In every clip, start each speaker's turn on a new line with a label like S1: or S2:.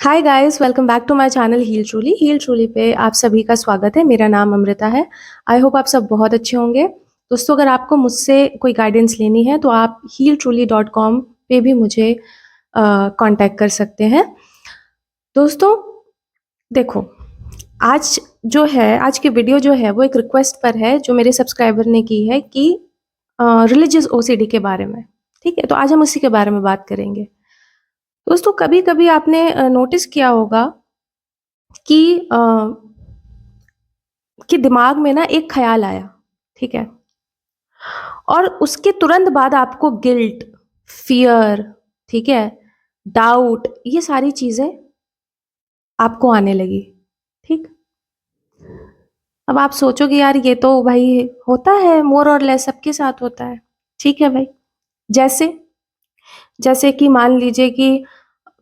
S1: Hi guys, welcome back to my channel heal truly पे आप सभी का स्वागत है। मेरा नाम अमृता है। आई होप आप सब बहुत अच्छे होंगे। दोस्तों, अगर आपको मुझसे कोई गाइडेंस लेनी है तो आप healtruly.com पे भी मुझे कांटेक्ट कर सकते हैं। दोस्तों देखो, आज की वीडियो जो है वो एक रिक्वेस्ट पर है जो मेरे सब्सक्राइबर ने की है कि रिलीजियस ओसीडी के बारे में। ठीक है, तो आज हम उसी के बारे में बात करेंगे। दोस्तों, कभी कभी आपने नोटिस किया होगा कि दिमाग में ना एक ख्याल आया, ठीक है, और उसके तुरंत बाद आपको गिल्ट, फियर, ठीक है, डाउट, ये सारी चीजें आपको आने लगी। ठीक। अब आप सोचोगे यार ये तो भाई होता है, मोर और लेस सबके साथ होता है। ठीक है भाई। जैसे जैसे कि मान लीजिए कि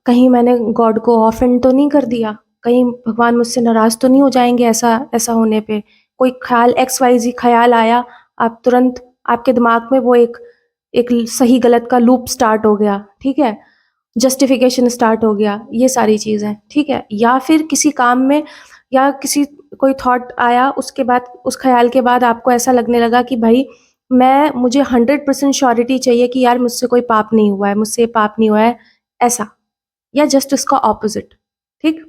S1: कहीं मैंने गॉड को ऑफेंड तो नहीं कर दिया, कहीं भगवान मुझसे नाराज तो नहीं हो जाएंगे ऐसा ऐसा होने पे। कोई ख्याल XYZ ख्याल आया, आप तुरंत आपके दिमाग में वो एक एक सही गलत का लूप स्टार्ट हो गया। ठीक है, जस्टिफिकेशन स्टार्ट हो गया, ये सारी चीजें। ठीक है, या फिर किसी काम में या किसी कोई थॉट आया, उसके बाद उस ख्याल के बाद आपको ऐसा लगने लगा कि भाई मुझे 100% श्योरिटी चाहिए कि यार मुझसे कोई पाप नहीं हुआ है, मुझसे पाप नहीं हुआ है, ऐसा, या जस्ट उसका ऑपोजिट। ठीक।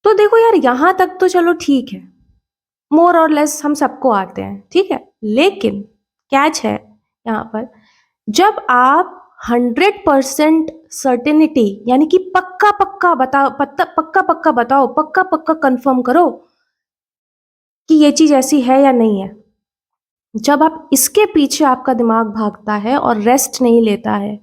S1: तो देखो यार, यहां तक तो चलो ठीक है, मोर और लेस हम सबको आते हैं। ठीक है, लेकिन कैच है यहाँ पर, जब आप 100% सर्टेनिटी यानी कि पक्का पक्का बताओ, पक्का पक्का बताओ, पक्का पक्का कंफर्म करो कि ये चीज ऐसी है या नहीं है, जब आप इसके पीछे आपका दिमाग भागता है और रेस्ट नहीं लेता है।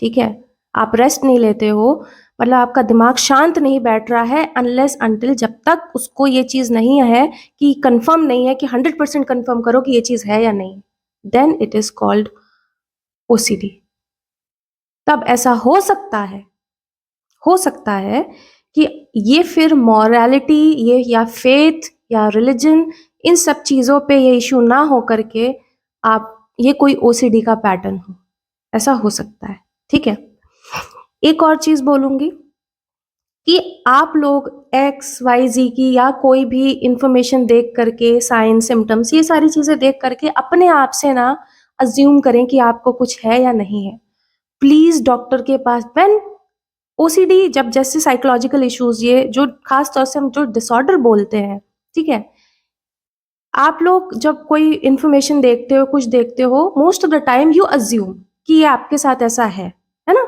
S1: ठीक है, आप रेस्ट नहीं लेते हो, मतलब आपका दिमाग शांत नहीं बैठ रहा है अनलेस अनटिल जब तक उसको ये चीज नहीं है कि कंफर्म नहीं है कि 100% कंफर्म करो कि ये चीज है या नहीं, then it is called OCD. तब ऐसा हो सकता है कि ये फिर मॉरलिटी, ये या फेथ या रिलीजन, इन सब चीजों पे ये इशू ना हो करके आप ये कोई ओसीडी का पैटर्न हो, ऐसा हो सकता है। ठीक है, एक और चीज बोलूंगी कि आप लोग XYZ की या कोई भी इंफॉर्मेशन देख करके, साइन सिम्टम्स, ये सारी चीजें देख करके अपने आप से ना अज्यूम करें कि आपको कुछ है या नहीं है। प्लीज डॉक्टर के पास, व्हेन ओसीडी, जब जैसे साइकोलॉजिकल इश्यूज, ये जो खास तौर से हम जो डिसऑर्डर बोलते हैं, ठीक है, आप लोग जब कोई इंफॉर्मेशन देखते हो, कुछ देखते हो, most of the time you assume कि ये आपके साथ ऐसा है ना।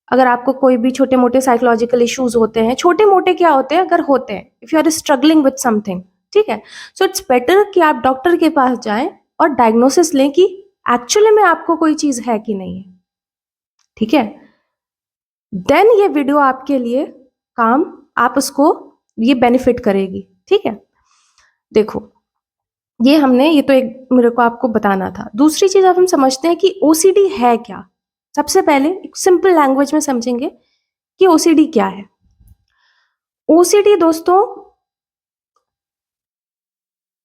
S1: अगर आपको कोई भी छोटे मोटे साइकोलॉजिकल इश्यूज होते हैं, छोटे मोटे क्या होते हैं, अगर होते हैं, if you are struggling with something, ठीक है, सो इट्स बेटर कि आप डॉक्टर के पास जाएं और डायग्नोसिस लें कि एक्चुअली में आपको कोई चीज है कि नहीं है। ठीक है, देन ये वीडियो आपके लिए काम, आप उसको, ये बेनिफिट करेगी। ठीक है, देखो, ये तो एक मेरे को आपको बताना था। दूसरी चीज, अब हम समझते हैं कि ओसीडी है क्या। सबसे पहले एक सिंपल लैंग्वेज में समझेंगे कि ओसीडी क्या है। ओसीडी दोस्तों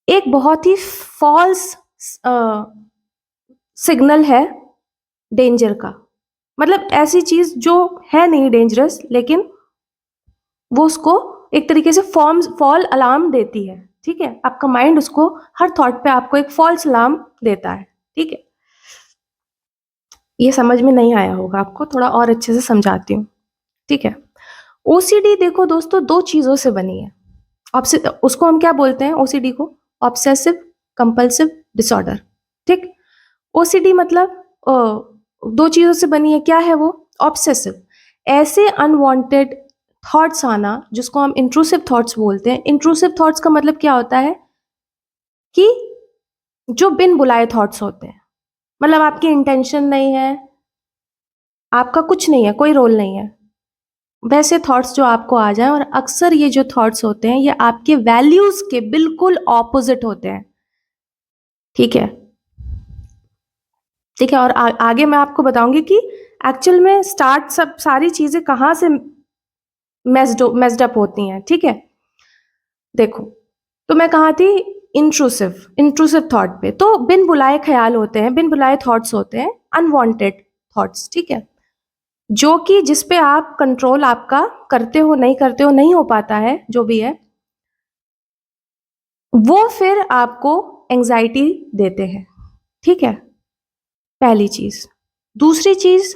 S1: एक बहुत ही फॉल्स सिग्नल है डेंजर का, मतलब ऐसी चीज जो है नहीं डेंजरस, लेकिन वो उसको एक तरीके से फॉल अलार्म देती है। ठीक है, आपका माइंड उसको हर थॉट पे आपको एक फॉल्स अलार्म देता है। ठीक है, ये समझ में नहीं आया होगा आपको, थोड़ा और अच्छे से समझाती हूँ। ठीक है, ओसीडी देखो दोस्तों दो चीजों से बनी है। उसको हम क्या बोलते हैं, ओसीडी को? Obsessive compulsive disorder. ठीक। ओसीडी मतलब दो चीजों से बनी है। क्या है वो? ऑब्सेसिव, ऐसे अनवांटेड थॉट्स आना जिसको हम इंट्रूसिव थॉट्स बोलते हैं। इंट्रूसिव थॉट्स का मतलब क्या होता है कि जो बिन बुलाए थॉट्स होते हैं, मतलब आपकी इंटेंशन नहीं है, आपका कुछ नहीं है, कोई रोल नहीं है, वैसे थॉट्स जो आपको आ जाए। और अक्सर ये जो थॉट्स होते हैं ये आपके वैल्यूज के बिल्कुल ऑपोजिट होते हैं। ठीक है, ठीक है, और आगे मैं आपको बताऊंगी कि एक्चुअल में स्टार्ट सब सारी चीजें कहाँ से मेस्ड अप होती हैं। ठीक है, देखो, तो मैं कहा थी इंट्रूसिव थॉट पे। तो बिन बुलाए ख्याल होते हैं, बिन बुलाए थॉट्स होते हैं, अनवांटेड थॉट्स। ठीक है, जो कि जिस पे आप कंट्रोल आपका करते हो नहीं हो पाता है, जो भी है, वो फिर आपको एंग्जाइटी देते हैं। ठीक है, पहली चीज। दूसरी चीज,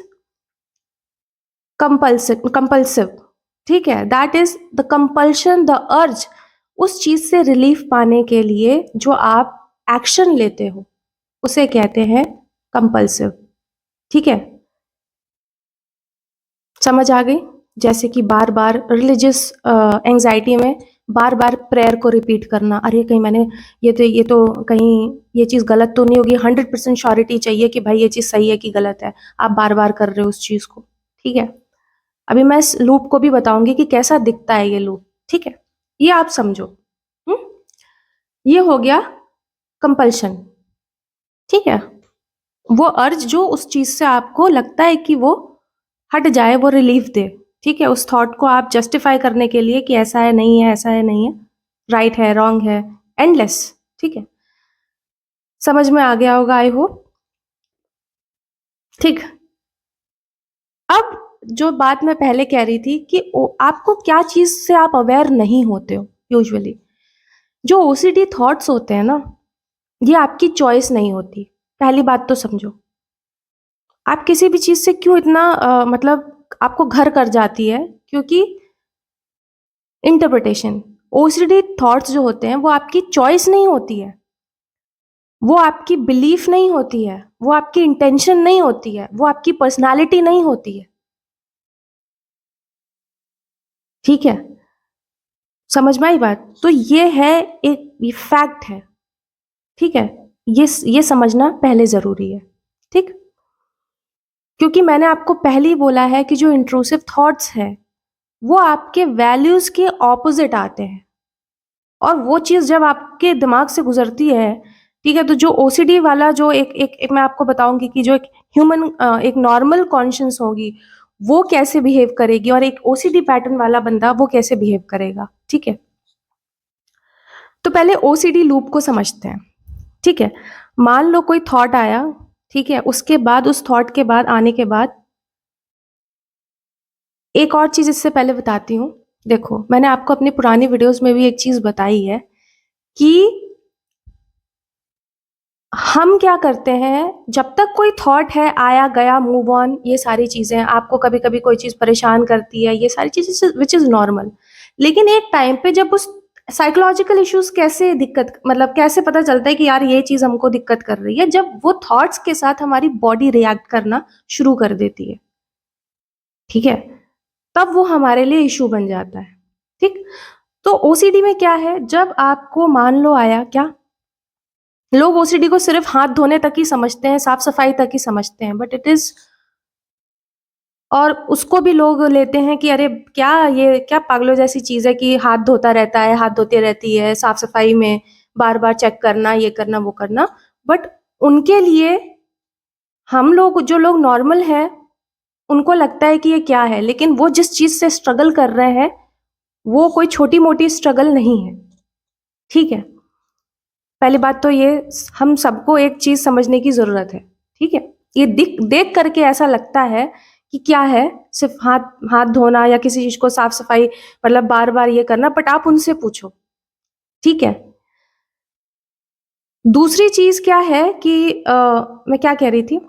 S1: कंपल्सिव। ठीक है, that is the compulsion, the urge, उस चीज से रिलीफ पाने के लिए जो आप एक्शन लेते हो उसे कहते हैं कंपल्सिव। ठीक है, समझ आ गई? जैसे कि बार बार रिलीजियस एंजाइटी में बार बार प्रेयर को रिपीट करना, अरे कहीं मैंने ये तो कहीं ये चीज़ गलत तो नहीं होगी, 100% श्योरिटी चाहिए कि भाई ये चीज़ सही है कि गलत है, आप बार बार कर रहे हो उस चीज़ को। ठीक है, अभी मैं इस लूप को भी बताऊंगी कि कैसा दिखता है ये लूप। ठीक है, ये आप समझो। हम्म, ये हो गया कंपल्शन। ठीक है, वो अर्ज जो उस चीज से आपको लगता है कि वो हट जाए, वो रिलीफ दे। ठीक है, उस थॉट को आप जस्टिफाई करने के लिए कि ऐसा है नहीं है, ऐसा है नहीं है, राइट है रॉन्ग है, एंडलेस। ठीक है, समझ में आ गया होगा आई होप। ठीक, अब जो बात मैं पहले कह रही थी कि आपको क्या चीज से आप अवेयर नहीं होते हो यूजुअली, जो ओसीडी थॉट्स होते हैं ना, ये आपकी चॉइस नहीं होती। पहली बात तो समझो, आप किसी भी चीज से क्यों इतना मतलब आपको घर कर जाती है, क्योंकि इंटरप्रिटेशन, ओसीडी थॉट्स जो होते हैं वो आपकी चॉइस नहीं होती है, वो आपकी बिलीफ नहीं होती है, वो आपकी इंटेंशन नहीं होती है, वो आपकी पर्सनालिटी नहीं होती है। ठीक है, समझ में आई बात? तो ये है, एक फैक्ट है। ठीक है, ये समझना पहले जरूरी है। ठीक, क्योंकि मैंने आपको पहले ही बोला है कि जो इंट्रूसिव थॉट्स है वो आपके वैल्यूज के ऑपोजिट आते हैं, और वो चीज जब आपके दिमाग से गुजरती है, ठीक है, तो जो ओसीडी वाला जो एक मैं आपको बताऊंगी कि जो एक ह्यूमन एक नॉर्मल कॉन्शियस होगी वो कैसे बिहेव करेगी, और एक ओसीडी पैटर्न वाला बंदा वो कैसे बिहेव करेगा। ठीक है, तो पहले ओसीडी लूप को समझते हैं। ठीक है, मान लो कोई थॉट आया, ठीक है, उसके बाद उस थॉट के बाद आने के बाद एक और चीज इससे पहले बताती हूँ। देखो, मैंने आपको अपनी पुरानी वीडियोस में भी एक चीज बताई है कि हम क्या करते हैं, जब तक कोई थॉट है, आया गया, मूव ऑन, ये सारी चीजें, आपको कभी कभी कोई चीज परेशान करती है, ये सारी चीजें विच इज नॉर्मल। लेकिन एक टाइम पे जब उस साइकोलॉजिकल इश्यूज कैसे दिक्कत, मतलब कैसे पता चलता है कि यार ये चीज हमको दिक्कत कर रही है, जब वो थॉट्स के साथ हमारी बॉडी रिएक्ट करना शुरू कर देती है। ठीक है, तब वो हमारे लिए इशू बन जाता है। ठीक, तो ओसीडी में क्या है, जब आपको मान लो आया क्या, लोग ओसीडी को सिर्फ हाथ धोने तक ही समझते हैं, साफ सफाई तक ही समझते हैं, बट इट इज, और उसको भी लोग लेते हैं कि अरे क्या ये क्या पागलों जैसी चीज है कि हाथ धोता रहता है, हाथ धोती रहती है, साफ सफाई में बार बार चेक करना, ये करना वो करना। बट उनके लिए, हम लोग जो लोग नॉर्मल हैं, उनको लगता है कि ये क्या है, लेकिन वो जिस चीज से स्ट्रगल कर रहे हैं वो कोई छोटी मोटी स्ट्रगल नहीं है। ठीक है, पहली बात तो ये, हम सबको एक चीज समझने की जरूरत है। ठीक है, ये देख करके ऐसा लगता है कि क्या है, सिर्फ हाथ हाथ धोना या किसी चीज को साफ सफाई, मतलब बार बार ये करना, बट आप उनसे पूछो। ठीक है, दूसरी चीज क्या है कि मैं क्या कह रही थी,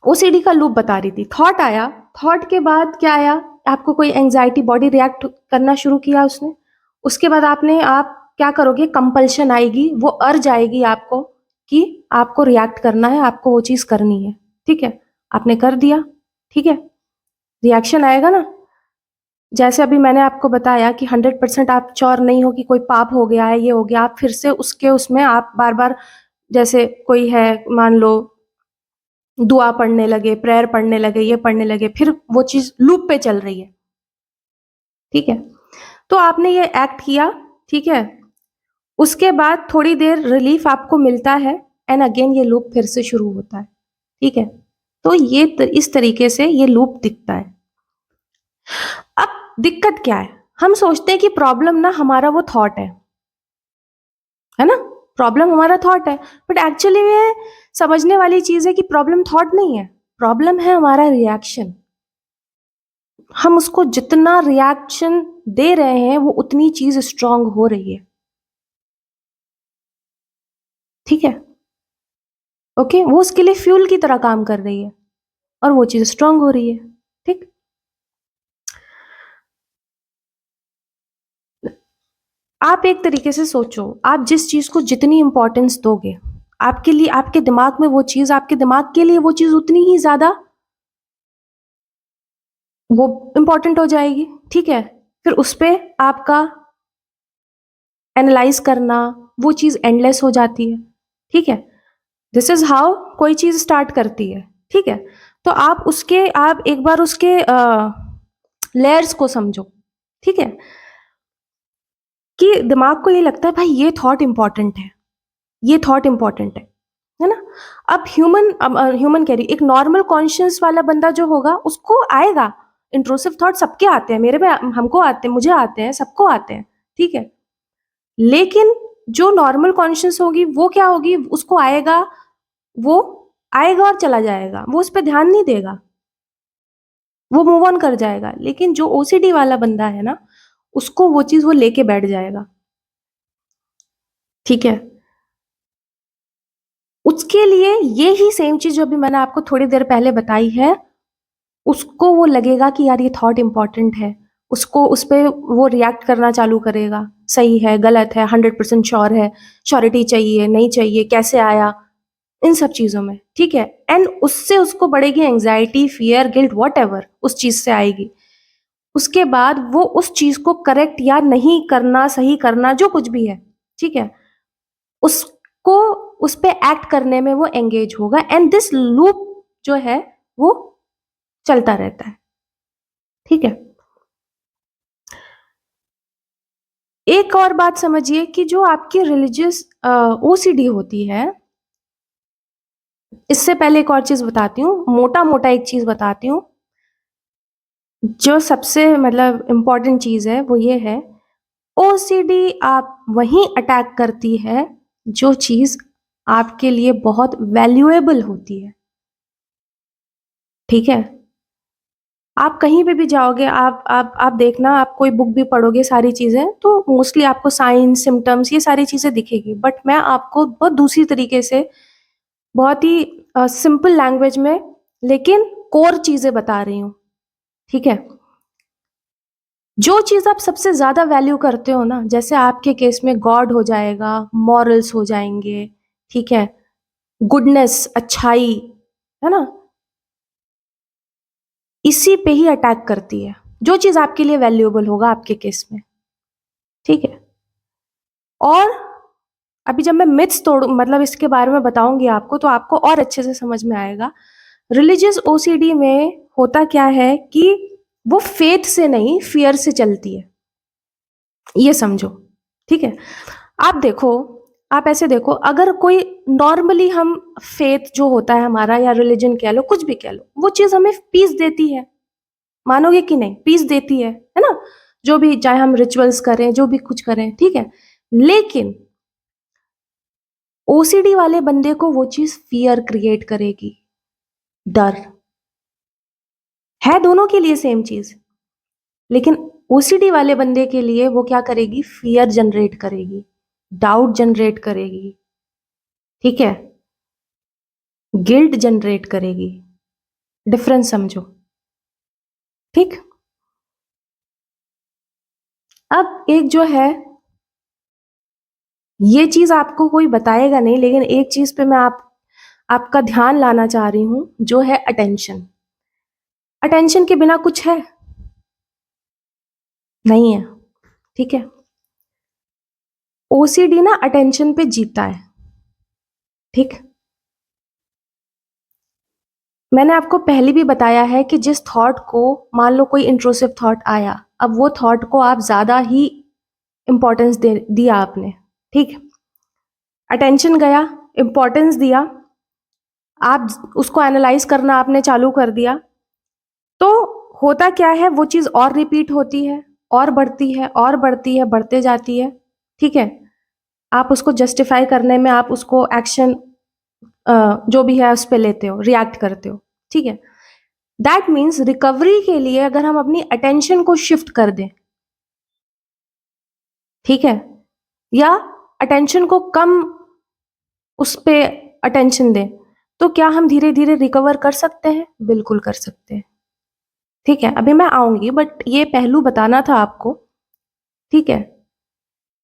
S1: ओसीडी का लूप बता रही थी। थॉट आया, थॉट के बाद क्या आया, आपको कोई एंजाइटी, बॉडी रिएक्ट करना शुरू किया उसने, उसके बाद आप क्या करोगे, कंपल्शन आएगी, वो अर्ज आएगी आपको कि आपको रिएक्ट करना है, आपको वो चीज करनी है। ठीक है, आपने कर दिया। ठीक है, रिएक्शन आएगा ना, जैसे अभी मैंने आपको बताया कि 100% आप श्योर नहीं हो कि कोई पाप हो गया है, ये हो गया, आप फिर से उसके उसमें आप बार बार, जैसे कोई है, मान लो दुआ पढ़ने लगे, प्रेयर पढ़ने लगे, ये पढ़ने लगे, फिर वो चीज लूप पे चल रही है। ठीक है, तो आपने ये एक्ट किया। ठीक है, उसके बाद थोड़ी देर रिलीफ आपको मिलता है, एंड अगेन ये लूप फिर से शुरू होता है। ठीक है, तो ये इस तरीके से ये लूप दिखता है। अब दिक्कत क्या है, हम सोचते हैं कि प्रॉब्लम ना हमारा वो थॉट है ना, प्रॉब्लम हमारा थॉट है, बट एक्चुअली ये समझने वाली चीज है कि प्रॉब्लम थॉट नहीं है, प्रॉब्लम है हमारा रिएक्शन। हम उसको जितना रिएक्शन दे रहे हैं वो उतनी चीज स्ट्रांग हो रही है। ठीक है, ओके, वो उसके लिए फ्यूल की तरह काम कर रही है और वो चीज स्ट्रांग हो रही है। ठीक, आप एक तरीके से सोचो, आप जिस चीज को जितनी इंपॉर्टेंस दोगे, आपके लिए, आपके दिमाग में वो चीज, आपके दिमाग के लिए वो चीज उतनी ही ज्यादा वो इंपॉर्टेंट हो जाएगी। ठीक है, फिर उस पे आपका एनालाइज करना, वो चीज एंडलेस हो जाती है। ठीक है, दिस इज हाउ कोई चीज स्टार्ट करती है। ठीक है, तो आप एक बार उसके लेयर्स को समझो। ठीक है, कि दिमाग को ये लगता है भाई ये थॉट इंपॉर्टेंट है, ये थॉट इंपॉर्टेंट है ना। अब ह्यूमन कह रही, एक नॉर्मल कॉन्शियस वाला बंदा जो होगा उसको आएगा इंट्रूसिव थॉट, सबके आते हैं, मेरे में, हमको आते हैं, मुझे आते हैं, सबको आते हैं। ठीक है, लेकिन जो नॉर्मल कॉन्शियस होगी वो क्या होगी, उसको आएगा, वो आएगा और चला जाएगा, वो उस पर ध्यान नहीं देगा, वो मूव ऑन कर जाएगा। लेकिन जो ओसीडी वाला बंदा है ना, उसको वो चीज वो लेके बैठ जाएगा। ठीक है, उसके लिए ये ही सेम चीज जो अभी मैंने आपको थोड़ी देर पहले बताई है, उसको वो लगेगा कि यार ये थॉट इंपॉर्टेंट है, उसको उस पर वो रिएक्ट करना चालू करेगा, सही है, गलत है, 100% श्योर है, श्योरिटी चाहिए, नहीं चाहिए, कैसे आया, इन सब चीजों में। ठीक है, एंड उससे उसको बढ़ेगी anxiety, fear, guilt, what ever उस चीज से आएगी। उसके बाद वो उस चीज को करेक्ट या नहीं करना, सही करना, जो कुछ भी है, ठीक है, उसको उस पे एक्ट करने में वो एंगेज होगा, एंड दिस लूप जो है वो चलता रहता है। ठीक है, एक और बात समझिए कि जो आपकी रिलीजियस ओसीडी होती है, इससे पहले एक और चीज बताती हूँ, मोटा मोटा एक चीज बताती हूँ, जो सबसे मतलब इम्पोर्टेंट चीज है वो ये है, ओसीडी आप वहीं अटैक करती है जो चीज आपके लिए बहुत वैल्यूएबल होती है। ठीक है, आप कहीं पे भी जाओगे, आप देखना, आप कोई बुक भी पढ़ोगे, सारी चीजें तो मोस्टली आपको साइंस, सिम्टम्स, ये सारी चीजें दिखेगी, बट मैं आपको बहुत दूसरी तरीके से, बहुत ही सिंपल लैंग्वेज में, लेकिन कोर चीजें बता रही हूँ। ठीक है, जो चीज आप सबसे ज्यादा वैल्यू करते हो ना, जैसे आपके केस में गॉड हो जाएगा, मॉरल्स हो जाएंगे, ठीक है, गुडनेस, अच्छाई, है ना, इसी पे ही अटैक करती है, जो चीज आपके लिए वैल्यूएबल होगा आपके केस में। ठीक है, और अभी जब मैं मिथ्स तोड़ मतलब इसके बारे में बताऊंगी आपको, तो आपको और अच्छे से समझ में आएगा। रिलीजियस ओसीडी में होता क्या है कि वो फेथ से नहीं, फियर से चलती है, ये समझो। ठीक है, आप देखो, आप ऐसे देखो, अगर कोई नॉर्मली, हम फेथ जो होता है हमारा, या रिलीजन कह लो, कुछ भी कह लो, वो चीज हमें पीस देती है, मानोगे कि नहीं, पीस देती है ना, जो भी, चाहे हम रिचुअल्स करें, जो भी कुछ करें। ठीक है, लेकिन ओसीडी वाले बंदे को वो चीज फियर क्रिएट करेगी, डर है, दोनों के लिए सेम चीज, लेकिन ओसीडी वाले बंदे के लिए वो क्या करेगी, फियर जनरेट करेगी, डाउट जनरेट करेगी, ठीक है, गिल्ट जनरेट करेगी। डिफरेंस समझो। ठीक, अब एक जो है, ये चीज आपको कोई बताएगा नहीं, लेकिन एक चीज पे मैं आपका ध्यान लाना चाह रही हूं, जो है अटेंशन। अटेंशन के बिना कुछ है नहीं है। ठीक है, ओसीडी ना अटेंशन पे जीता है। ठीक, मैंने आपको पहले भी बताया है कि जिस थॉट को, मान लो कोई इंट्रूसिव थॉट आया, अब वो थॉट को आप ज्यादा ही इंपॉर्टेंस दे दिया आपने। ठीक, अटेंशन गया, इंपॉर्टेंस दिया, आप उसको एनालाइज करना आपने चालू कर दिया, तो होता क्या है, वो चीज और रिपीट होती है, और बढ़ती है, और बढ़ती है, बढ़ते जाती है। ठीक है, आप उसको जस्टिफाई करने में, आप उसको एक्शन जो भी है उस पर लेते हो, रिएक्ट करते हो। ठीक है, दैट मीन्स रिकवरी के लिए अगर हम अपनी अटेंशन को शिफ्ट कर दें, ठीक है, या अटेंशन को कम उस पे अटेंशन दें, तो क्या हम धीरे धीरे रिकवर कर सकते हैं? बिल्कुल कर सकते हैं। ठीक है, अभी मैं आऊंगी, बट ये पहलू बताना था आपको। ठीक है,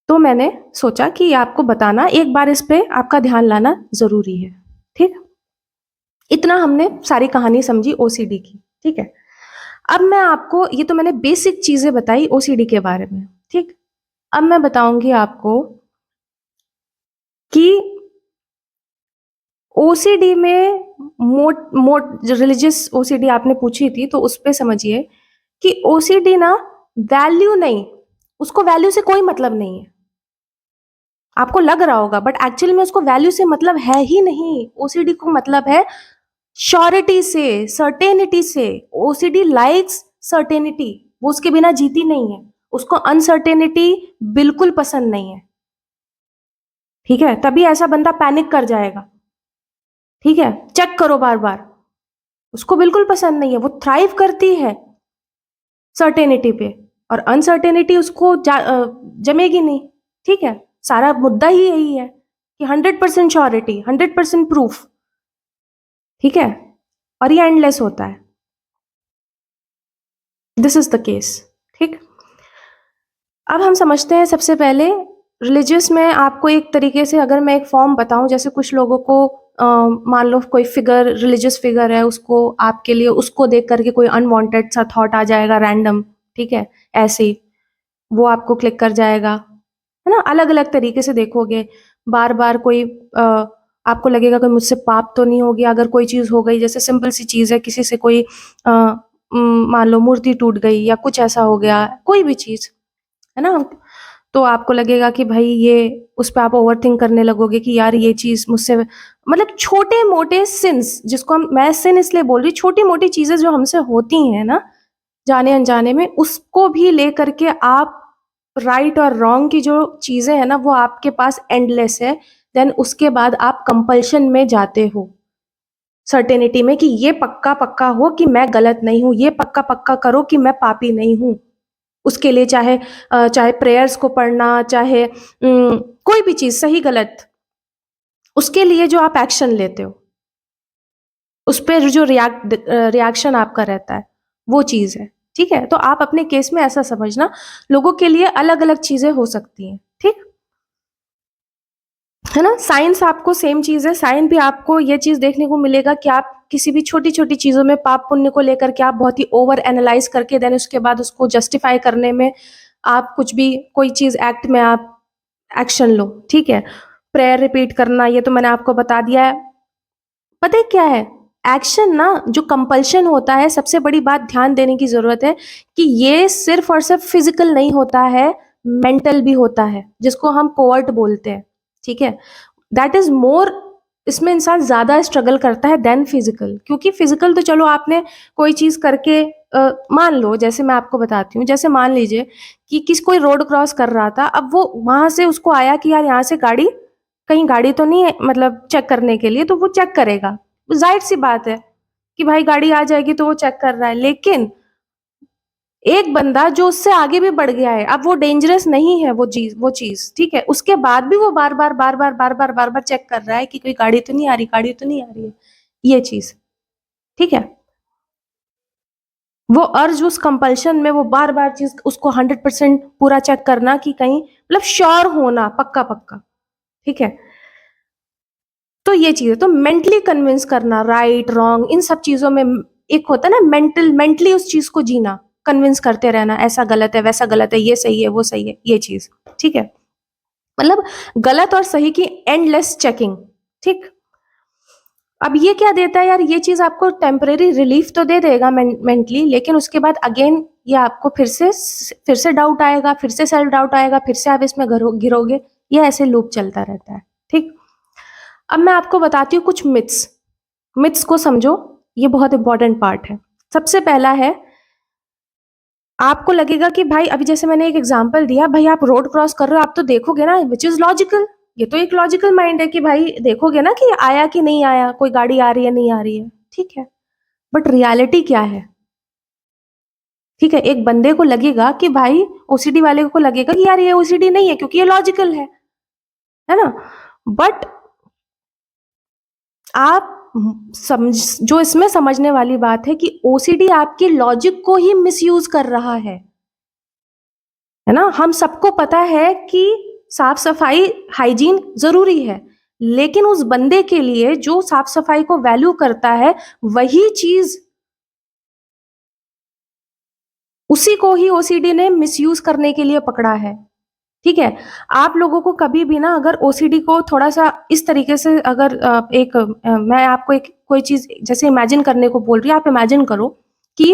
S1: तो मैंने सोचा कि आपको बताना, एक बार इस पे आपका ध्यान लाना जरूरी है। ठीक, इतना हमने सारी कहानी समझी ओसीडी की। ठीक है, अब मैं आपको, ये तो मैंने बेसिक चीजें बताई ओसीडी के बारे में। ठीक, अब मैं बताऊंगी आपको कि ओसीडी में मोट मोट रिलीजियस ओसीडी आपने पूछी थी, तो उस पे समझिए कि ओसीडी ना वैल्यू नहीं, उसको वैल्यू से कोई मतलब नहीं है। आपको लग रहा होगा, बट एक्चुअली में उसको वैल्यू से मतलब है ही नहीं। ओसीडी को मतलब है श्योरिटी से, सर्टेनिटी से। ओसीडी लाइक्स सर्टेनिटी, वो उसके बिना जीती नहीं है, उसको अनसर्टेनिटी बिल्कुल पसंद नहीं है। ठीक है, तभी ऐसा बंदा पैनिक कर जाएगा। ठीक है, चेक करो बार बार, उसको बिल्कुल पसंद नहीं है, वो थ्राइव करती है सर्टेनिटी पे, और अनसर्टेनिटी उसको जमेगी नहीं। ठीक है, सारा मुद्दा ही यही है कि 100% श्योरिटी, 100% प्रूफ। ठीक है, और ये एंडलेस होता है। This is the case. ठीक, अब हम समझते हैं सबसे पहले रिलीजियस में आपको एक तरीके से, अगर मैं एक फॉर्म बताऊं, जैसे कुछ लोगों को मान लो कोई फिगर, रिलीजियस फिगर है, उसको आपके लिए, उसको देख करके कोई अनवांटेड सा थॉट आ जाएगा रैंडम। ठीक है, ऐसे ही वो आपको क्लिक कर जाएगा, है ना। अलग अलग तरीके से देखोगे, बार बार कोई आपको लगेगा कि मुझसे पाप तो नहीं हो गया, अगर कोई चीज हो गई, जैसे सिंपल सी चीज है, किसी से कोई मान लो मूर्ति टूट गई या कुछ ऐसा हो गया, कोई भी चीज, है ना, तो आपको लगेगा कि भाई ये, उस पर आप ओवर थिंक करने लगोगे कि यार ये चीज मुझसे, मतलब छोटे मोटे सिंस, जिसको हम, मैं सिन इसलिए बोल रही, छोटी मोटी चीजें जो हमसे होती हैं ना जाने अनजाने में, उसको भी लेकर के आप राइट और रॉन्ग की जो चीजें हैं ना, वो आपके पास एंडलेस है। देन उसके बाद आप कंपल्शन में जाते हो सर्टेनिटी में, कि ये पक्का पक्का हो कि मैं गलत नहीं हूं, ये पक्का पक्का करो कि मैं पापी नहीं हूं। उसके लिए चाहे चाहे प्रेयर्स को पढ़ना, चाहे कोई भी चीज, सही गलत, उसके लिए जो आप एक्शन लेते हो, उस पर जो रिएक्शन आपका रहता है, वो चीज है। ठीक है, तो आप अपने केस में ऐसा समझना, लोगों के लिए अलग अलग चीजें हो सकती हैं। ठीक है ना। साइंस आपको सेम चीज है, साइंस भी आपको ये चीज देखने को मिलेगा कि आप किसी भी छोटी छोटी चीजों में, पाप पुण्य को लेकर के आप बहुत ही ओवर एनालाइज करके देन उसके बाद उसको जस्टिफाई करने में, आप कुछ भी, कोई चीज एक्ट में आप एक्शन लो। ठीक है, प्रेयर रिपीट करना, ये तो मैंने आपको बता दिया है। पता है क्या है, एक्शन ना, जो कंपल्शन होता है, सबसे बड़ी बात ध्यान देने की जरूरत है कि ये सिर्फ और सिर्फ फिजिकल नहीं होता है, मेंटल भी होता है, जिसको हम कोवर्ट बोलते हैं। ठीक है, दैट इज मोर, इसमें इंसान ज्यादा स्ट्रगल करता है देन फिजिकल, क्योंकि फिजिकल तो चलो आपने कोई चीज करके मान लो, जैसे मैं आपको बताती हूँ, जैसे मान लीजिए कि किस कोई रोड क्रॉस कर रहा था, अब वो वहां से उसको आया कि यार यहाँ से गाड़ी, कहीं गाड़ी तो नहीं है, मतलब चेक करने के लिए, तो वो चेक करेगा, जाहिर सी बात है कि भाई गाड़ी आ जाएगी, तो वो चेक कर रहा है। लेकिन एक बंदा जो उससे आगे भी बढ़ गया है, अब वो डेंजरस नहीं है वो चीज, ठीक है, उसके बाद भी वो बार बार बार बार बार बार बार बार चेक कर रहा है कि कोई गाड़ी तो नहीं आ रही, गाड़ी तो नहीं आ रही है, ये चीज। ठीक है, वो अर्ज, उस कंपल्शन में वो बार बार चीज, उसको 100% पूरा चेक करना, कि कहीं, मतलब श्योर होना, पक्का पक्का। ठीक है, तो ये चीज है, तो मेंटली कन्विंस करना, राइट रॉन्ग, इन सब चीजों में एक होता है ना, मेंटली उस चीज को जीना, कन्विंस करते रहना, ऐसा गलत है, वैसा गलत है, ये सही है, वो सही है, ये चीज। ठीक है, मतलब गलत और सही की एंडलेस चेकिंग। ठीक, अब ये क्या देता है यार, ये चीज आपको टेम्परेरी रिलीफ तो दे देगा मेंटली, लेकिन उसके बाद अगेन ये आपको फिर से डाउट आएगा, फिर से सेल्फ डाउट आएगा, फिर से आप इसमें गिरोगे, ये ऐसे लूप चलता रहता है। ठीक, अब मैं आपको बताती हूँ कुछ मिथ्स, मिथ्स को समझो, ये बहुत इंपॉर्टेंट पार्ट है। सबसे पहला है, आपको लगेगा कि भाई, अभी जैसे मैंने एक एग्जांपल दिया, भाई आप रोड क्रॉस कर रहे हो, आप तो देखोगे ना, विच इज लॉजिकल, ये तो एक लॉजिकल माइंड है कि भाई देखोगे ना कि आया कि नहीं आया, कोई गाड़ी आ रही है नहीं आ रही है। ठीक है, बट रियलिटी क्या है? ठीक है, एक बंदे को लगेगा कि भाई, ओसीडी वाले को लगेगा कि यार ये ओसीडी नहीं है क्योंकि ये लॉजिकल है ना? बट आप समझ जो इसमें समझने वाली बात है कि ओसीडी आपके लॉजिक को ही मिसयूज कर रहा है ना? हम सबको पता है कि साफ सफाई, हाइजीन जरूरी है, लेकिन उस बंदे के लिए जो साफ सफाई को वैल्यू करता है, वही चीज उसी को ही ओसीडी ने मिसयूज करने के लिए पकड़ा है। ठीक है, आप लोगों को कभी भी ना, अगर ओसीडी को थोड़ा सा इस तरीके से, अगर मैं आपको एक कोई चीज जैसे इमेजिन करने को बोल रही हूँ, आप इमेजिन करो कि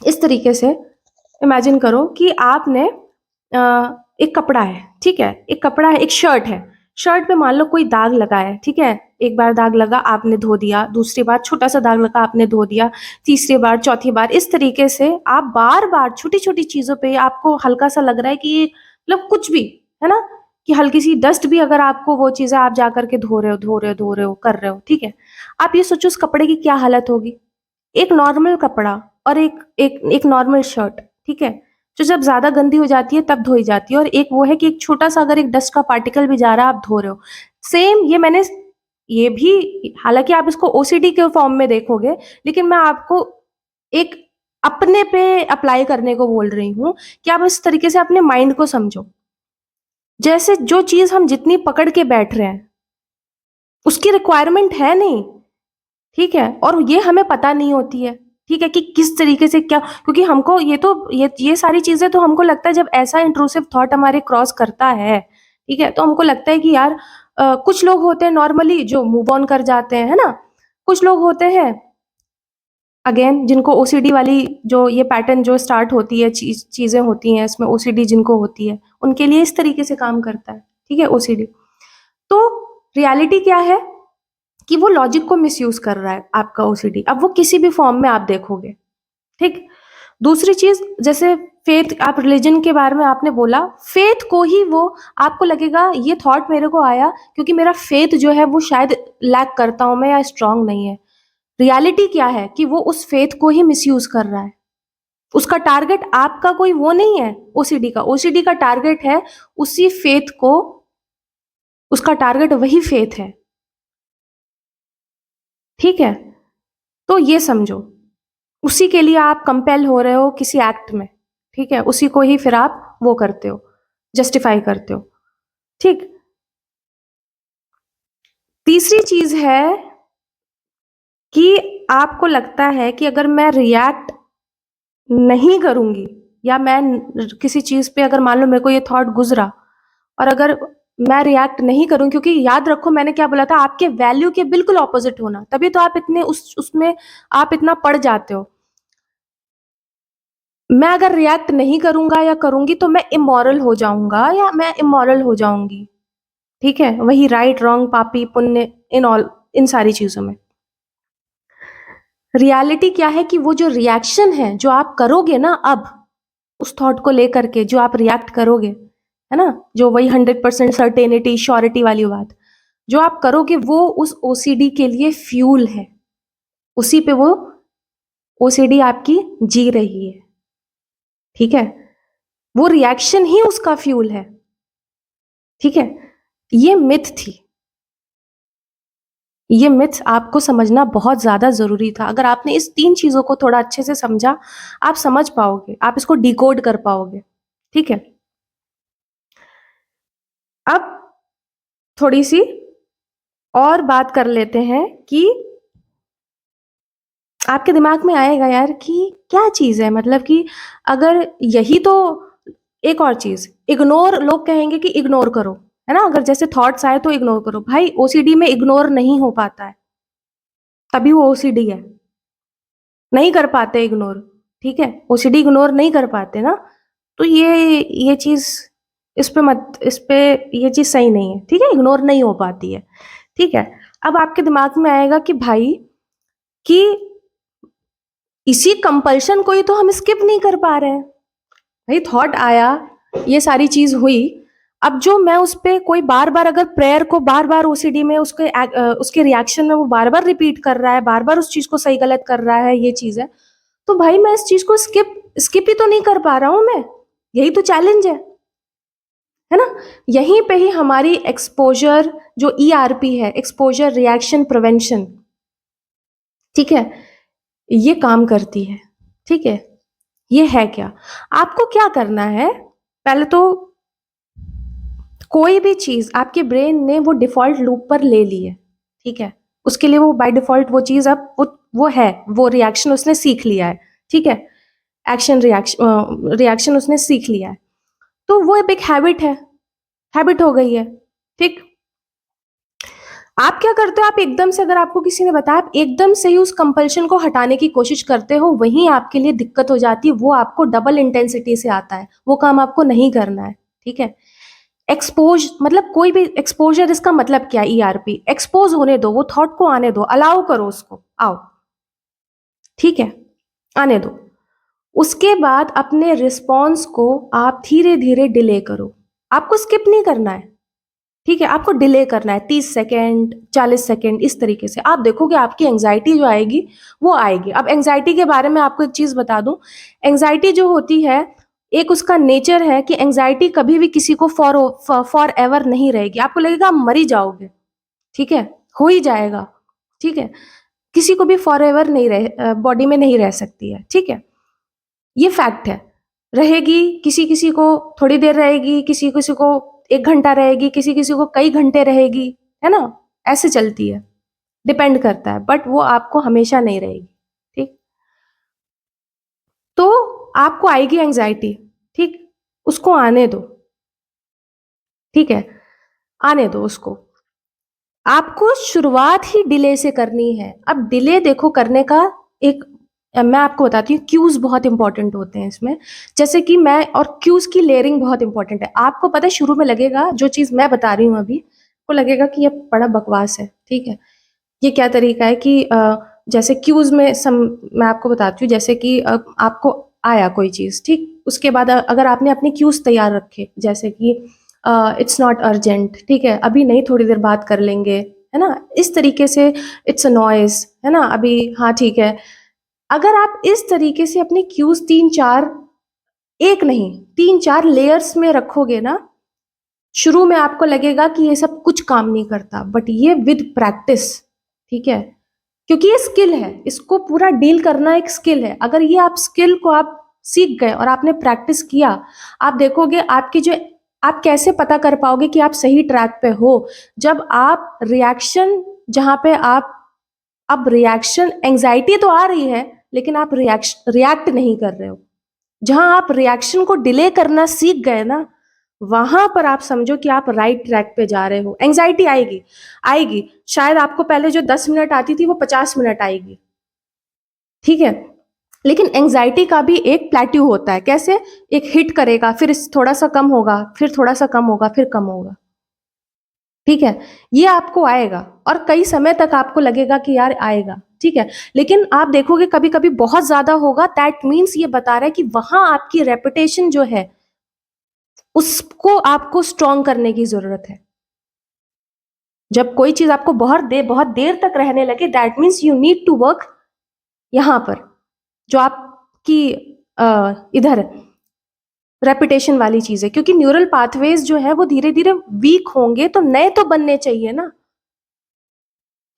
S1: इस तरीके से इमेजिन करो कि आपने एक कपड़ा है, ठीक है, एक कपड़ा है, एक शर्ट है, शर्ट पे मान लो कोई दाग लगा है, ठीक है, एक बार दाग लगा आपने धो दिया, दूसरी बार छोटा सा दाग लगा आपने धो दिया, तीसरी बार, चौथी बार, इस तरीके से आप बार बार छोटी छोटी चीजों पे आपको हल्का सा लग रहा है कि ये मतलब कुछ भी है ना, कि हल्की सी डस्ट भी अगर आपको वो चीजें आप जा करके धो रहे हो धो रहे हो धो रहे हो कर रहे हो, ठीक है, आप ये सोचो उस कपड़े की क्या हालत होगी। एक नॉर्मल कपड़ा और एक एक एक नॉर्मल शर्ट, ठीक है, जो जब ज्यादा गंदी हो जाती है तब धोई जाती है, और एक वो है कि एक छोटा सा अगर एक डस्ट का पार्टिकल भी जा रहा है आप धो रहे हो। सेम ये भी, हालांकि आप इसको ओसीडी के फॉर्म में देखोगे, लेकिन मैं आपको एक अपने पे अप्लाई करने को बोल रही हूँ कि आप इस तरीके से अपने माइंड को समझो। जैसे जो चीज हम जितनी पकड़ के बैठ रहे हैं उसकी रिक्वायरमेंट है नहीं, ठीक है, और ये हमें पता नहीं होती है, ठीक है, कि किस तरीके से क्या, क्योंकि हमको ये सारी चीजें तो हमको लगता है जब ऐसा इंट्रूसिव थॉट हमारे क्रॉस करता है, ठीक है, तो हमको लगता है कि यार कुछ लोग होते हैं नॉर्मली जो मूव ऑन कर जाते हैं, है ना, कुछ लोग होते हैं अगेन जिनको ओसीडी वाली जो ये पैटर्न जो स्टार्ट होती है, चीजें होती हैं इसमें, ओसीडी जिनको होती है उनके लिए इस तरीके से काम करता है, ठीक है, ओसीडी। तो रियलिटी क्या है कि वो लॉजिक को मिसयूज कर रहा है आपका ओसीडी, अब वो किसी भी फॉर्म में आप देखोगे, ठीक। दूसरी चीज, जैसे फेथ, आप रिलीजन के बारे में आपने बोला, फेथ को ही वो, आपको लगेगा ये थॉट मेरे को आया क्योंकि मेरा फेथ जो है वो शायद लैक करता हूं मैं, या स्ट्रांग नहीं है। रियलिटी क्या है कि वो उस फेथ को ही मिसयूज कर रहा है। उसका टारगेट आपका कोई वो नहीं है, ओसीडी का टारगेट है उसी फेथ को, उसका टारगेट वही फेथ है, ठीक है। तो ये समझो, उसी के लिए आप कंपेल हो रहे हो किसी एक्ट में, ठीक है, उसी को ही फिर आप वो करते हो, जस्टिफाई करते हो, ठीक। तीसरी चीज है कि आपको लगता है कि अगर मैं रिएक्ट नहीं करूंगी, या मैं किसी चीज पे, अगर मान लो मेरे को ये थॉट गुजरा और अगर मैं रिएक्ट नहीं करूं, क्योंकि याद रखो मैंने क्या बोला था, आपके वैल्यू के बिल्कुल ऑपोजिट होना, तभी तो आप इतने उसमें आप इतना पड़ जाते हो। मैं अगर रिएक्ट नहीं करूंगा या करूंगी तो मैं इमोरल हो जाऊंगा या मैं इमोरल हो जाऊंगी, ठीक है, वही राइट रॉन्ग पापी पुण्य, इन सारी चीजों में। रियलिटी क्या है कि वो जो रिएक्शन है जो आप करोगे ना, अब उस थॉट को लेकर के जो आप रिएक्ट करोगे, है ना, जो वही 100% सर्टेनिटी श्योरिटी वाली बात जो आप करोगे, वो उस ओसीडी के लिए फ्यूल है, उसी पे वो ओसीडी आपकी जी रही है, ठीक है, वो रिएक्शन ही उसका फ्यूल है, ठीक है। ये मिथ थी, ये मिथ आपको समझना बहुत ज्यादा जरूरी था। अगर आपने इस तीन चीजों को थोड़ा अच्छे से समझा, आप समझ पाओगे, आप इसको डिकोड कर पाओगे, ठीक है। अब थोड़ी सी और बात कर लेते हैं कि आपके दिमाग में आएगा यार कि क्या चीज है, मतलब कि अगर यही तो, एक और चीज, इग्नोर, लोग कहेंगे कि इग्नोर करो, है ना, अगर जैसे थॉट्स आए तो इग्नोर करो, भाई ओसीडी में इग्नोर नहीं हो पाता है, तभी वो ओसीडी है, नहीं कर पाते इग्नोर, ठीक है, ओसीडी इग्नोर नहीं कर पाते ना, तो ये चीज, इस पे ये चीज सही नहीं है, ठीक है, इग्नोर नहीं हो पाती है, ठीक है। अब आपके दिमाग में आएगा कि भाई, कि इसी कंपल्शन को ही तो हम स्किप नहीं कर पा रहे हैं, भाई थॉट आया, ये सारी चीज हुई, अब जो मैं उस पे कोई बार-बार अगर प्रेयर को बार-बार ओसीडी में उसके रिएक्शन में वो बार-बार रिपीट कर रहा है, बार-बार उस चीज़ को सही-गलत कर रहा है, ये चीज़ है, तो भाई मैं इस चीज़ को स्किप ही तो नहीं कर पा रहा हूँ मैं। यही तो चैलेंज है ना? यहीं पे ही हमारी एक्सपोज़र जो ईआरपी है, एक्सपोज़र रिएक्शन प्रिवेंशन, ठीक है? ये काम करती है, ठीक है? ये है क्या? आपको क्या करना है, पहले तो कोई भी चीज़ आपके ब्रेन ने वो डिफ़ॉल्ट लूप पर ले ली है, ठीक है? उसके लिए वो बाय डिफ़ॉल्ट वो चीज़ अब वो है, वो रिएक्शन उसने सीख लिया है, ठीक है? रिएक्शन उसने सीख लिया है। तो वो अब एक हैबिट हो गई है, ठीक? आप क्या करते हो, आप एकदम से अगर आपको किसी ने बताया, आप एकदम से ही उस कंपल्शन को हटाने की कोशिश करते हो, वहीं आपके लिए दिक्कत हो जाती है, वो आपको डबल इंटेंसिटी से आता है, वो काम आपको नहीं करना है, ठीक है? एक्सपोज मतलब कोई भी एक्सपोजर, इसका मतलब क्या है? ईआरपी एक्सपोज होने दो, वो थॉट को आने दो, अलाउ करो उसको, आओ, ठीक है, आने दो। उसके बाद अपने रिस्पॉन्स को आप धीरे धीरे डिले करो, आपको स्किप नहीं करना है, ठीक है? आपको डिले करना है 30 सेकेंड, 40 सेकेंड, इस तरीके से आप देखोगे आपकी एंग्जाइटी जो आएगी वो आएगी। अब एंग्जाइटी के बारे में आपको एक चीज बता दूं, एंग्जाइटी जो होती है, एक उसका नेचर है कि एंग्जाइटी कभी भी किसी को फॉर एवर नहीं रहेगी। आपको लगेगा आप मर ही जाओगे, ठीक है, हो ही जाएगा, ठीक है, किसी को भी फॉर एवर नहीं रह बॉडी में नहीं रह सकती है, ठीक है, ये फैक्ट है। रहेगी किसी किसी को, थोड़ी देर रहेगी, किसी किसी को 1 घंटा रहेगी, किसी किसी को कई घंटे रहेगी, है ना, ऐसे चलती है, डिपेंड करता है, बट वो आपको हमेशा नहीं रहेगी, ठीक? तो आपको आएगी एंग्जाइटी, ठीक, उसको आने दो, ठीक है, आने दो उसको। आपको शुरुआत ही डिले से करनी है। अब डिले देखो करने का एक मैं आपको बताती हूँ, क्यूज बहुत इंपॉर्टेंट होते हैं इसमें, जैसे कि मैं, और क्यूज की लेयरिंग बहुत इंपॉर्टेंट है। आपको पता है शुरू में लगेगा जो चीज मैं बता रही हूँ अभी, को लगेगा कि ये बड़ा बकवास है, ठीक है, ये क्या तरीका है कि जैसे क्यूज में मैं आपको बताती हूँ, जैसे कि आपको आया कोई चीज, ठीक, उसके बाद अगर आपने अपने क्यूज तैयार रखे, जैसे कि इट्स नॉट अर्जेंट, ठीक है, अभी नहीं, थोड़ी देर बात कर लेंगे, है ना, इस तरीके से, इट्स अ नॉइज, है ना, अभी, हाँ ठीक है, अगर आप इस तरीके से अपने क्यूज 3-4, एक नहीं 3-4 लेयर्स में रखोगे ना, शुरू में आपको लगेगा कि ये सब कुछ काम नहीं करता, बट ये विद प्रैक्टिस, ठीक है, क्योंकि ये स्किल है, इसको पूरा डील करना एक स्किल है। अगर ये आप स्किल को आप सीख गए और आपने प्रैक्टिस किया, आप देखोगे आपकी जो, आप कैसे पता कर पाओगे कि आप सही ट्रैक पे हो, जब आप रिएक्शन, जहां पे आप, अब रिएक्शन, एंजाइटी तो आ रही है लेकिन आप रिएक्ट नहीं कर रहे हो, जहां आप रिएक्शन को डिले करना सीख गए ना, वहां पर आप समझो कि आप राइट ट्रैक पे जा रहे हो। एंजाइटी आएगी, आएगी, शायद आपको पहले जो 10 मिनट आती थी वो 50 मिनट आएगी, ठीक है, लेकिन एंजाइटी का भी एक प्लेट्यू होता है, कैसे, एक हिट करेगा, फिर थोड़ा सा कम होगा, फिर थोड़ा सा कम होगा, फिर कम होगा, ठीक है, ये आपको आएगा और कई समय तक आपको लगेगा कि यार आएगा, ठीक है, लेकिन आप देखोगे कभी कभी बहुत ज्यादा होगा, दैट मीन्स ये बता रहा है कि वहां आपकी रेपुटेशन जो है उसको आपको स्ट्रॉन्ग करने की जरूरत है। जब कोई चीज आपको बहुत देर तक रहने लगे, that means you need to work यहां पर, जो आपकी इधर रेपुटेशन वाली चीज है, क्योंकि न्यूरल पाथवेज जो है वो धीरे धीरे वीक होंगे, तो नए तो बनने चाहिए ना,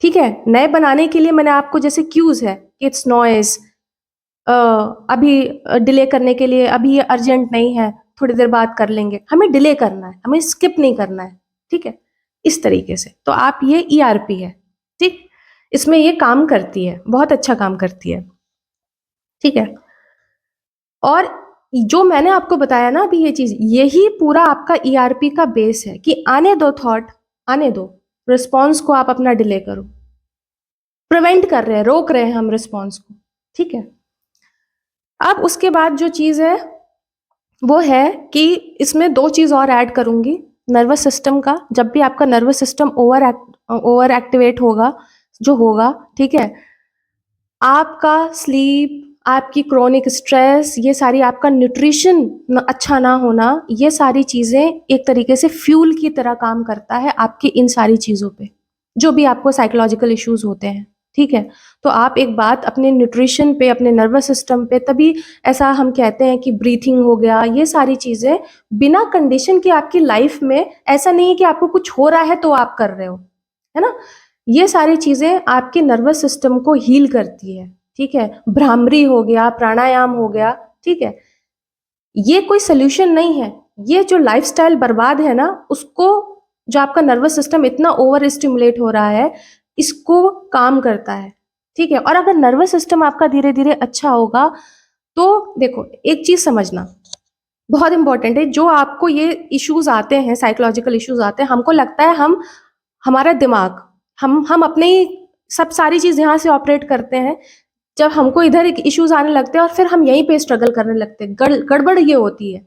S1: ठीक है, नए बनाने के लिए मैंने आपको, जैसे क्यूज है, इट्स नॉइज, अभी डिले करने के लिए, अभी ये अर्जेंट नहीं है, थोड़ी देर बात कर लेंगे, हमें डिले करना है, हमें स्किप नहीं करना है, ठीक है, इस तरीके से। तो आप, ये ईआरपी है, ठीक, इसमें ये काम करती है, बहुत अच्छा काम करती है, ठीक है। और जो मैंने आपको बताया ना अभी, ये चीज, यही पूरा आपका ईआरपी का बेस है कि आने दो थॉट, आने दो, रिस्पॉन्स को आप अपना डिले करो, प्रिवेंट कर रहे हैं, रोक रहे हैं हम रिस्पॉन्स को, ठीक है। अब उसके बाद जो चीज है वो है कि इसमें 2 चीज और ऐड करूंगी, नर्वस सिस्टम का, जब भी आपका नर्वस सिस्टम ओवर एक्टिवेट होगा, जो होगा, ठीक है, आपका स्लीप, आपकी क्रोनिक स्ट्रेस, ये सारी आपका न्यूट्रिशन अच्छा ना होना, ये सारी चीज़ें एक तरीके से फ्यूल की तरह काम करता है आपकी इन सारी चीज़ों पे, जो भी आपको साइकोलॉजिकल इश्यूज होते हैं, ठीक है। तो आप एक बात अपने न्यूट्रिशन पे, अपने नर्वस सिस्टम पे, तभी ऐसा हम कहते हैं कि ब्रीथिंग हो गया, ये सारी चीज़ें बिना कंडीशन के आपकी लाइफ में, ऐसा नहीं है कि आपको कुछ हो रहा है तो आप कर रहे हो, है ना। ये सारी चीज़ें आपके नर्वस सिस्टम को हील करती है, ठीक है। भ्रामरी हो गया, प्राणायाम हो गया, ठीक है। ये कोई सोल्यूशन नहीं है। ये जो लाइफस्टाइल बर्बाद है ना, उसको, जो आपका नर्वस सिस्टम इतना ओवर स्टिमुलेट हो रहा है, इसको काम करता है, ठीक है। और अगर नर्वस सिस्टम आपका धीरे धीरे अच्छा होगा, तो देखो एक चीज समझना बहुत इंपॉर्टेंट है। जो आपको ये इश्यूज आते हैं, साइकोलॉजिकल इश्यूज आते हैं, हमको लगता है हमारा दिमाग, हम अपने ही सब सारी चीज यहाँ से ऑपरेट करते हैं। जब हमको इधर इश्यूज आने लगते हैं और फिर हम यहीं पे स्ट्रगल करने लगते हैं। गड़बड़ ये होती है,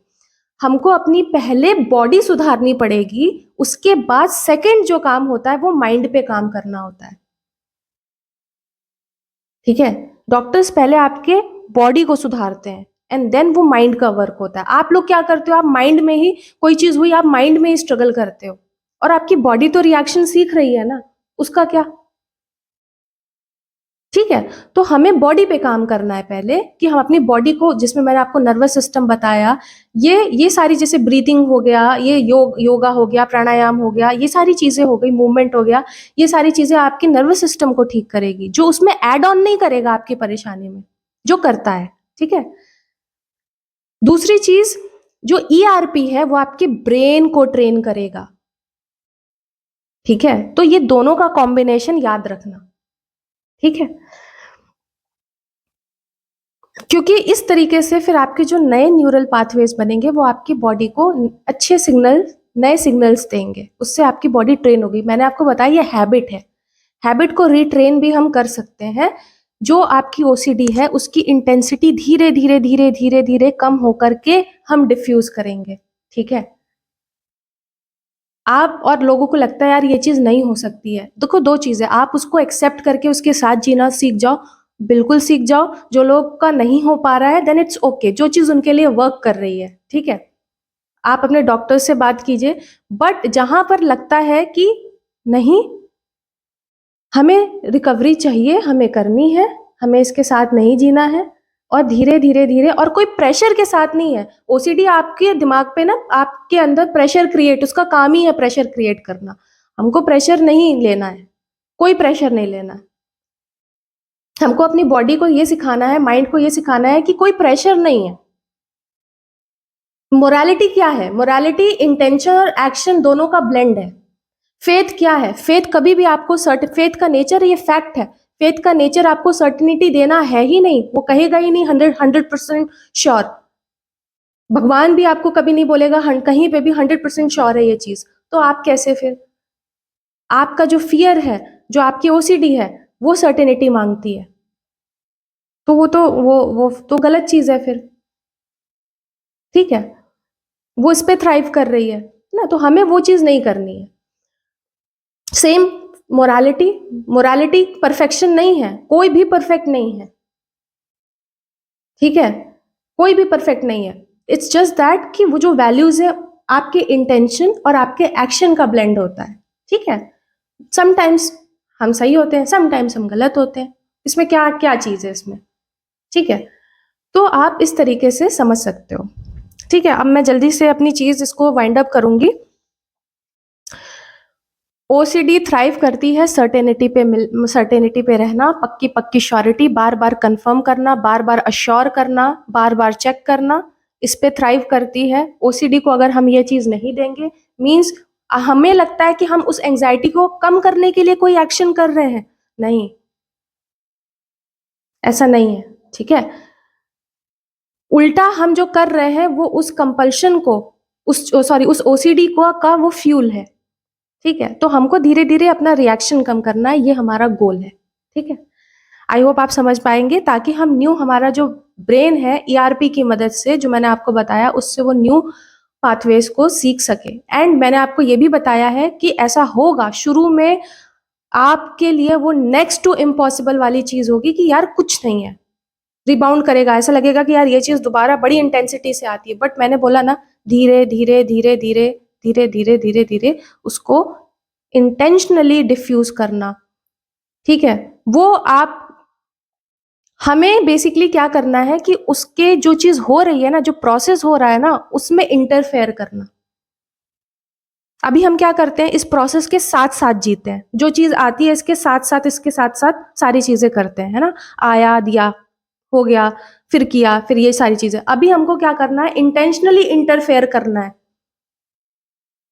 S1: हमको अपनी पहले बॉडी सुधारनी पड़ेगी, उसके बाद सेकंड जो काम होता है वो माइंड पे काम करना होता है, ठीक है। डॉक्टर्स पहले आपके बॉडी को सुधारते हैं एंड देन वो माइंड का वर्क होता है। आप लोग क्या करते हो, आप माइंड में ही, कोई चीज हुई आप माइंड में ही स्ट्रगल करते हो, और आपकी बॉडी तो रिएक्शन सीख रही है ना, उसका क्या, ठीक है। तो हमें बॉडी पे काम करना है पहले, कि हम अपनी बॉडी को, जिसमें मैंने आपको नर्वस सिस्टम बताया, ये सारी, जैसे ब्रीथिंग हो गया, ये योगा हो गया, प्राणायाम हो गया, ये सारी चीजें हो गई, मूवमेंट हो गया, ये सारी चीजें आपके नर्वस सिस्टम को ठीक करेगी, जो उसमें एड ऑन नहीं करेगा आपकी परेशानी में, जो करता है, ठीक है। दूसरी चीज, जो ईआरपी है, वो आपके ब्रेन को ट्रेन करेगा, ठीक है। तो ये दोनों का कॉम्बिनेशन याद रखना, ठीक है। क्योंकि इस तरीके से फिर आपके जो नए न्यूरल पाथवेज बनेंगे, वो आपकी बॉडी को अच्छे सिग्नल, नए सिग्नल्स देंगे, उससे आपकी बॉडी ट्रेन होगी। मैंने आपको बताया ये हैबिट है, हैबिट को रिट्रेन भी हम कर सकते हैं। जो आपकी ओसीडी है, उसकी इंटेंसिटी धीरे धीरे धीरे धीरे धीरे कम होकर के हम डिफ्यूज करेंगे, ठीक है। आप, और लोगों को लगता है यार ये चीज नहीं हो सकती है, देखो दो चीजें, आप उसको एक्सेप्ट करके उसके साथ जीना सीख जाओ, बिल्कुल सीख जाओ। जो लोग का नहीं हो पा रहा है, देन इट्स ओके, जो चीज उनके लिए वर्क कर रही है, ठीक है। आप अपने डॉक्टर से बात कीजिए, बट जहां पर लगता है कि नहीं, हमें रिकवरी चाहिए, हमें करनी है, हमें इसके साथ नहीं जीना है, और धीरे धीरे धीरे, और कोई प्रेशर के साथ नहीं है। ओसीडी आपके दिमाग पे ना, आपके अंदर प्रेशर क्रिएट, उसका काम ही है प्रेशर क्रिएट करना। हमको प्रेशर नहीं लेना है, कोई प्रेशर नहीं लेना है। हमको अपनी बॉडी को ये सिखाना है, माइंड को ये सिखाना है कि कोई प्रेशर नहीं है। मोरालिटी क्या है, मोरालिटी इंटेंशन और एक्शन दोनों का ब्लेंड है। फेथ क्या है, फेथ कभी भी आपको फेथ का नेचर, ये फैक्ट है, फेथ का नेचर आपको सर्टिनिटी देना है ही नहीं, वो कहेगा ही नहीं 100% श्योर। भगवान भी आपको कभी नहीं बोलेगा कहीं पे भी 100% श्योर है ये चीज। तो आप कैसे फिर, आपका जो फियर है, जो आपकी ओसीडी है, वो सर्टेनिटी मांगती है, तो वो तो गलत चीज है फिर, ठीक है। वो इस पे थ्राइव कर रही है ना, तो हमें वो चीज नहीं करनी है। सेम मोरालिटी, मोरालिटी परफेक्शन नहीं है, कोई भी परफेक्ट नहीं है, ठीक है। कोई भी परफेक्ट नहीं है। इट्स जस्ट दैट कि वो जो वैल्यूज है, आपके इंटेंशन और आपके एक्शन का ब्लेंड होता है, ठीक है। समटाइम्स हम सही होते हैं, समटाइम्स हम गलत होते हैं, इसमें क्या क्या चीज है इसमें, ठीक है। तो आप इस तरीके से समझ सकते हो, ठीक है। अब मैं जल्दी से अपनी चीज इसको वाइंड अप करूंगी। ओसीडी थ्राइव करती है सर्टेनिटी पे, सर्टेनिटी पे रहना, पक्की पक्की श्योरिटी, बार बार कंफर्म करना, बार बार अश्योर करना, बार बार चेक करना, इस पे थ्राइव करती है। ओसीडी को अगर हम ये चीज नहीं देंगे, मींस हमें लगता है कि हम उस एंजाइटी को कम करने के लिए कोई एक्शन कर रहे हैं, नहीं, ऐसा नहीं है, ठीक है। उल्टा हम जो कर रहे हैं, वो उस कंपल्शन को, उस ओसीडी को का वो फ्यूल है, ठीक है। तो हमको धीरे धीरे अपना रिएक्शन कम करना है, ये हमारा गोल है, ठीक है। आई होप आप समझ पाएंगे, ताकि हम न्यू, हमारा जो ब्रेन है, ईआरपी की मदद से, जो मैंने आपको बताया, उससे वो न्यू पाथवेज को सीख सके। एंड मैंने आपको ये भी बताया है कि ऐसा होगा, शुरू में आपके लिए वो नेक्स्ट टू इम्पॉसिबल वाली चीज होगी कि यार कुछ नहीं है, रिबाउंड करेगा, ऐसा लगेगा कि यार ये चीज़ दोबारा बड़ी इंटेंसिटी से आती है। बट मैंने बोला ना, धीरे धीरे धीरे धीरे धीरे धीरे धीरे धीरे उसको इंटेंशनली डिफ्यूज करना, ठीक है। वो आप हमें बेसिकली क्या करना है कि उसके जो चीज हो रही है ना, जो प्रोसेस हो रहा है ना, उसमें इंटरफेयर करना। अभी हम क्या करते हैं, इस प्रोसेस के साथ साथ जीते हैं, जो चीज आती है इसके साथ साथ सारी चीजें करते हैं, है ना। आया, दिया, हो गया, फिर किया, फिर ये सारी चीजें। अभी हमको क्या करना है, इंटेंशनली इंटरफेयर करना है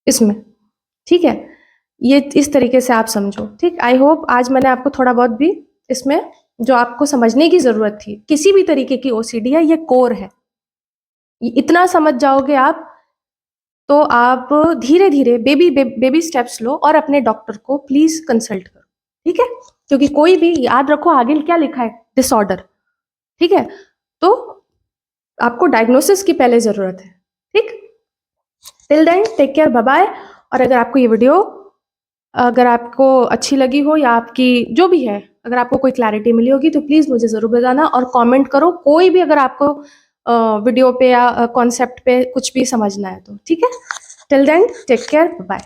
S1: इसमें, ठीक है। ये इस तरीके से आप समझो, ठीक। आई होप आज मैंने आपको थोड़ा बहुत भी इसमें जो आपको समझने की जरूरत थी, किसी भी तरीके की ओसीडी है, ये कोर है, ये इतना समझ जाओगे आप, तो आप धीरे धीरे बेबी स्टेप्स लो और अपने डॉक्टर को प्लीज कंसल्ट करो, ठीक है। क्योंकि कोई भी, याद रखो आगे क्या लिखा है, डिसऑर्डर, ठीक है। तो आपको डायग्नोसिस की पहले जरूरत है, ठीक। Till then take care, bye bye. और अगर आपको ये वीडियो, अगर आपको अच्छी लगी हो या आपकी जो भी है, अगर आपको कोई क्लैरिटी मिली होगी तो प्लीज़ मुझे ज़रूर बताना और कमेंट करो, कोई भी अगर आपको वीडियो पे या कॉन्सेप्ट पे कुछ भी समझना है तो, ठीक है। Till then take care, bye.